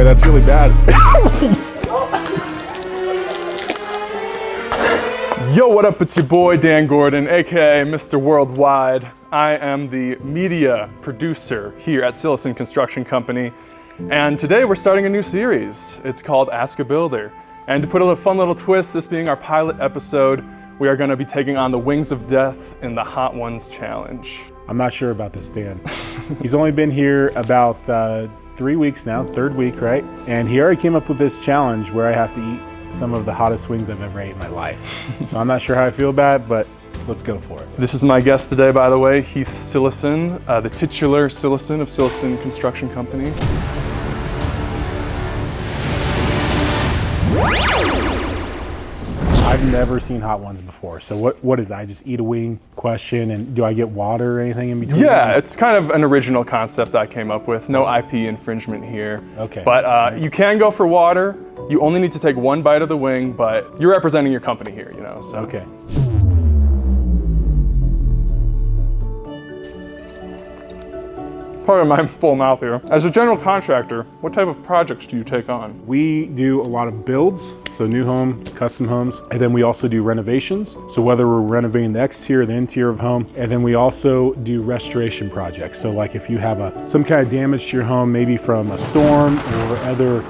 sorry, that's really bad. Yo, what up? It's your boy, Dan Gordon, AKA Mr. Worldwide. I am the media producer here at Cillessen Construction Company. And today we're starting a new series. It's called Ask a Builder. And to put a fun little twist, this being our pilot episode, we are gonna be taking on the Wings of Death in the Hot Ones Challenge. I'm not sure about this, Dan. He's only been here about 3 weeks now, third week, right? And he already came up with this challenge where I have to eat some of the hottest wings I've ever ate in my life. So I'm not sure how I feel about it, but let's go for it. This is my guest today, by the way, Heath Cillessen, the titular Cillessen of Cillessen Construction Company. I've never seen Hot Ones before. So what is I just eat a wing question, and do I get water or anything in between? Yeah, it's kind of an original concept I came up with. No IP infringement here. Okay. But you can go for water. You only need to take one bite of the wing, but you're representing your company here, you know, so. Okay. Part of my full mouth here. As a general contractor, what type of projects do you take on? We do a lot of builds, so new home, custom homes, and then we also do renovations. So whether we're renovating the exterior, the interior of home, and then we also do restoration projects. So like if you have some kind of damage to your home, maybe from a storm or other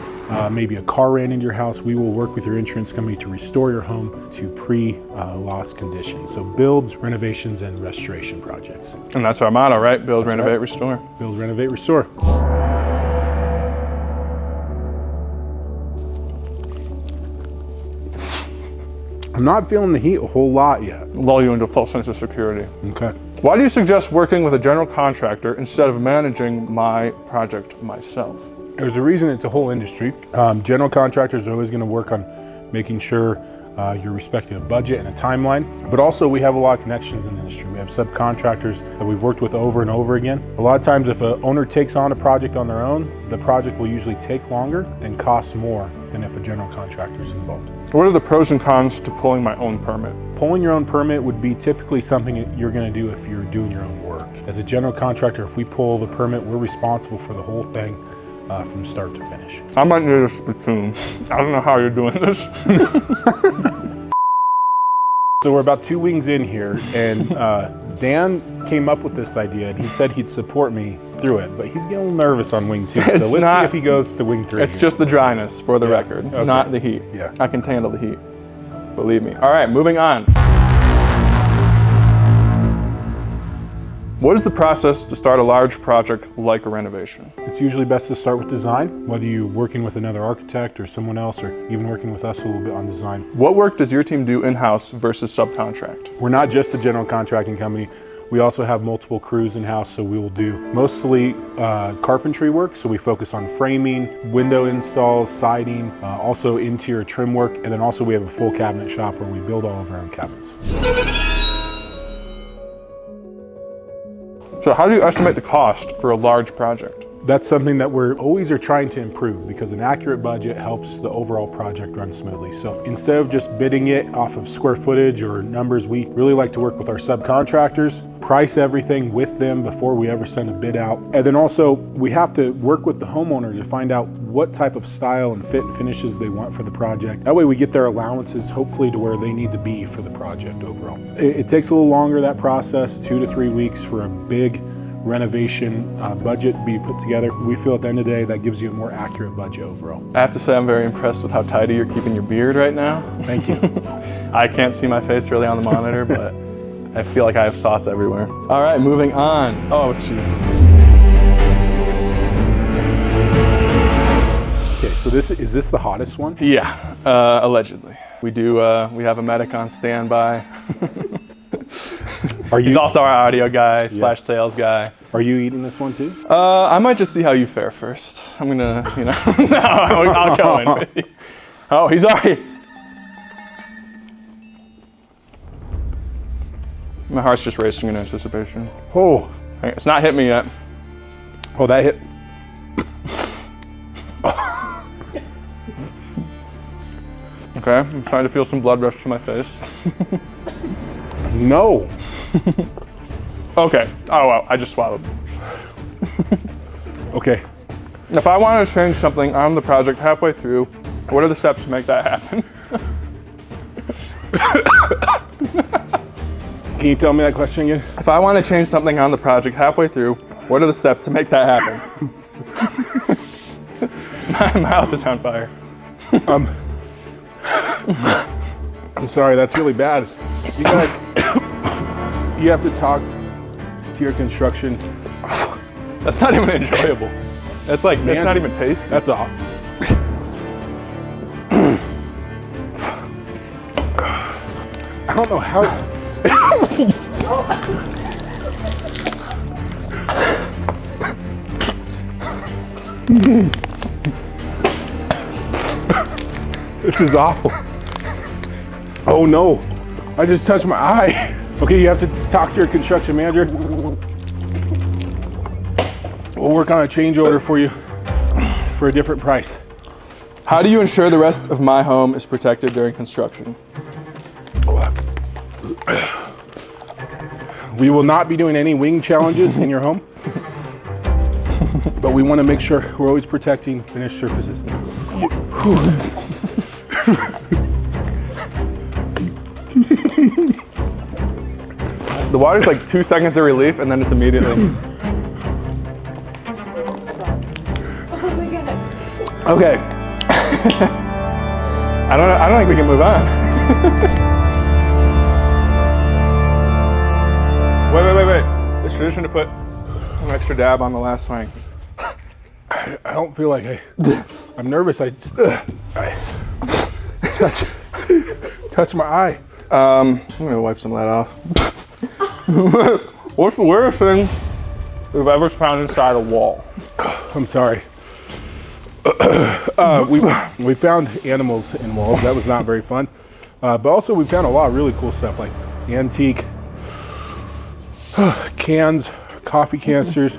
maybe a car ran into your house, we will work with your insurance company to restore your home to pre-loss condition. So builds, renovations, and restoration projects. And that's our motto, right? Build, That's renovate, right. restore. Build, renovate, restore. I'm not feeling the heat a whole lot yet. Lull you into a false sense of security. Okay. Why do you suggest working with a general contractor instead of managing my project myself? There's a reason it's a whole industry. General contractors are always going to work on making sure you're respecting a budget and a timeline, but also we have a lot of connections in the industry. We have subcontractors that we've worked with over and over again. A lot of times if an owner takes on a project on their own, the project will usually take longer and cost more than if a general contractor is involved. What are the pros and cons to pulling my own permit? Pulling your own permit would be typically something that you're going to do if you're doing your own work. As a general contractor, if we pull the permit, we're responsible for the whole thing from start to finish. I might need a spittoon. I don't know how you're doing this. So we're about 2 wings in here, and Dan came up with this idea, and he said he'd support me through it, but he's getting a little nervous on wing 2. So let's see if he goes to wing 3. It's just the dryness, for the record, Okay. not the heat. Yeah. I can handle the heat, believe me. All right, moving on. What is the process to start a large project like a renovation? It's usually best to start with design, whether you're working with another architect or someone else, or even working with us a little bit on design. What work does your team do in-house versus subcontract? We're not just a general contracting company. We also have multiple crews in-house, so we will do mostly carpentry work. So we focus on framing, window installs, siding, also interior trim work, and then also we have a full cabinet shop where we build all of our own cabinets. So how do you estimate the cost for a large project? That's something that we're always are trying to improve, because an accurate budget helps the overall project run smoothly. So instead of just bidding it off of square footage or numbers, we really like to work with our subcontractors, price everything with them before we ever send a bid out. And then also we have to work with the homeowner to find out what type of style and fit and finishes they want for the project. That way we get their allowances hopefully to where they need to be for the project overall. It takes a little longer, that process, 2 to 3 weeks for a big renovation budget be put together. We feel at the end of the day that gives you a more accurate budget overall. I have to say I'm very impressed with how tidy you're keeping your beard right now. Thank you. I can't see my face really on the monitor, but I feel like I have sauce everywhere. All right, moving on. Oh, Jesus. Okay, so is this the hottest one? Yeah, allegedly. We have a medic on standby. He's also our audio guy / sales guy. Are you eating this one too? I might just see how you fare first. I'm gonna, no, I'll go in with you. Oh, he's already. My heart's just racing in anticipation. Oh. It's not hit me yet. Oh, that hit. Okay, I'm trying to feel some blood rush to my face. No. Okay. Oh, wow. I just swallowed. Okay. If I want to change something on the project halfway through, what are the steps to make that happen? Can you tell me that question again? If I want to change something on the project halfway through, what are the steps to make that happen? My mouth is on fire. I'm sorry, that's really bad. You guys, you have to talk to your construction. That's not even enjoyable. That's like, that's not even tasty. That's all. I don't know how. This is awful. Oh no, I just touched my eye. Okay, you have to talk to your construction manager. We'll work on a change order for you for a different price. How do you ensure the rest of my home is protected during construction? We will not be doing any wing challenges in your home, but we want to make sure we're always protecting finished surfaces. The water's like 2 seconds of relief and then it's immediately. Okay. I don't think we can move on. Wait. It's tradition to put an extra dab on the last swing. I don't feel like I'm nervous. I touch my eye. I'm gonna wipe some of that off. What's the weirdest thing we've ever found inside a wall? I'm sorry. We found animals in walls. That was not very fun. But also we found a lot of really cool stuff like antique cans, coffee canisters.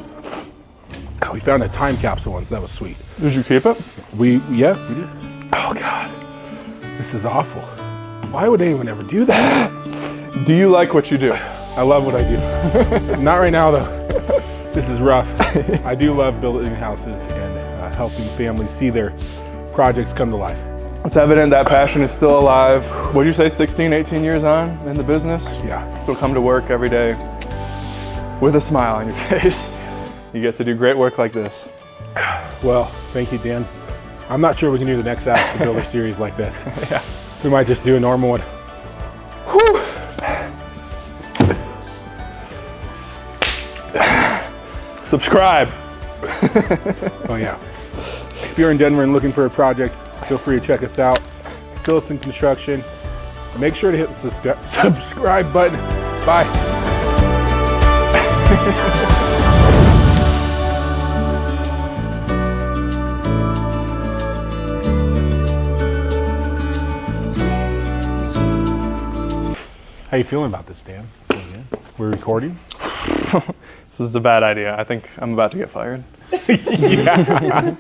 We found a time capsule once. That was sweet. Did you keep it? Yeah, we did. Oh God, this is awful. Why would anyone ever do that? Do you like what you do? I love what I do. Not right now though. This is rough. I do love building houses and helping families see their projects come to life. It's evident that passion is still alive. What'd you say, 16, 18 years on in the business? Yeah. Still come to work every day with a smile on your face. You get to do great work like this. Well, thank you, Dan. I'm not sure we can do the next Ask the Builder series like this. Yeah. We might just do a normal one. Whew. Subscribe. Oh yeah. If you're in Denver and looking for a project, feel free to check us out. Cillessen Construction. Make sure to hit the subscribe button. Bye. How you feeling about this, Dan? We're recording? This is a bad idea. I think I'm about to get fired. Yeah.